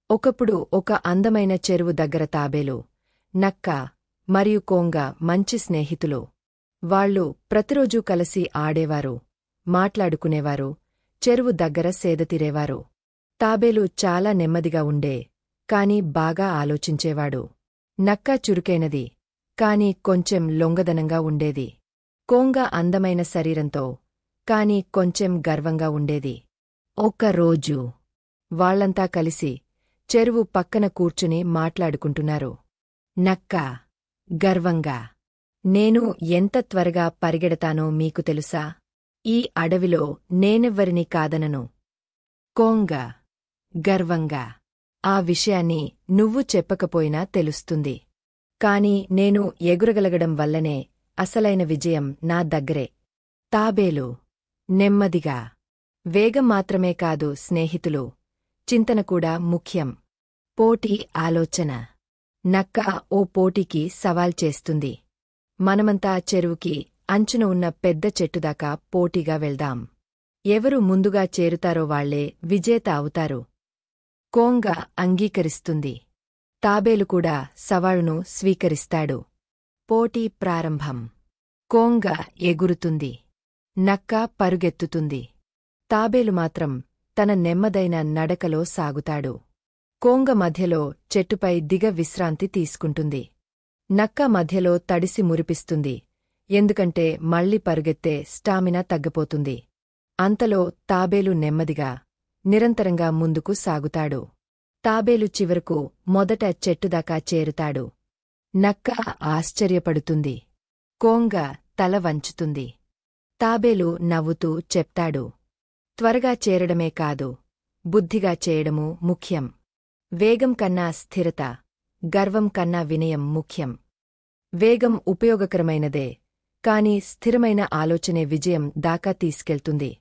ఒకప్పుడు ఒక అందమైన చెరువు దగ్గర తాబేలు, నక్క మరియు కొంగ మంచి స్నేహితులు. వాళ్ళు ప్రతిరోజూ కలిసి ఆడేవారు, మాట్లాడుకునేవారు, చెరువు దగ్గర సేదతీరేవారు. తాబేలు చాలా నెమ్మదిగా ఉండే, కాని బాగా ఆలోచించేవాడు. నక్క చురుకైనది, కాని కొంచెం లొంగదనంగా ఉండేది. కొంగ అందమైన శరీరంతో, కాని కొంచెం గర్వంగా ఉండేది. ఒక్కరోజు వాళ్లంతా కలిసి చెరువు పక్కన కూర్చుని మాట్లాడుకుంటున్నారు. నక్క గర్వంగా, నేను ఎంత త్వరగా పరిగెడతానో మీకు తెలుసా? ఈ అడవిలో నేనెవ్వరినీ కాదనను. కొంగ గర్వంగా, ఆ విషయాన్ని నువ్వు చెప్పకపోయినా తెలుస్తుంది. కాని నేను ఎగురగలగడం వల్లనే అసలైన విజయం నా దగ్గరే. తాబేలు నెమ్మదిగా, వేగం మాత్రమే కాదు స్నేహితులు, చింతన కూడా ముఖ్యం. పోటీ ఆలోచన. నక్క ఓ పోటీకి సవాల్ చేస్తుంది. మనమంతా చెరువుకి అంచున ఉన్న పెద్ద చెట్టుదాకా పోటీగా వెళ్దాం. ఎవరు ముందుగా చేరుతారో వాళ్లే విజేత అవుతారు. కొంగ అంగీకరిస్తుంది. తాబేలు కూడా సవాలును స్వీకరిస్తాడు. పోటీ ప్రారంభం. కొంగ ఎగురుతుంది. నక్క పరుగెత్తుతుంది. తాబేలు మాత్రం తన నెమ్మదైన నడకలో సాగుతాడు. కొంగ మధ్యలో చెట్టుపై దిగ విశ్రాంతి తీసుకుంటుంది. నక్క మధ్యలో తడిసి మురిపిస్తుంది, ఎందుకంటే మళ్లీ పరుగెత్తే స్టామినా తగ్గిపోతుంది. అంతలో తాబేలు నెమ్మదిగా, నిరంతరంగా ముందుకు సాగుతాడు. తాబేలు చివరకు మొదట చెట్టుదాకా చేరుతాడు. నక్క ఆశ్చర్యపడుతుంది. కొంగ తల వంచుతుంది. తాబేలు నవ్వుతూ చెప్తాడు, త్వరగా చేరడమే కాదు, బుద్ధిగా చేయడమూ ముఖ్యం. వేగం కన్నా స్థిరత, గర్వం కన్నా వినయం ముఖ్యం. వేగం ఉపయోగకరమైనదే, కాని స్థిరమైన ఆలోచనే విజయం దాకా తీసుకెళ్తుంది.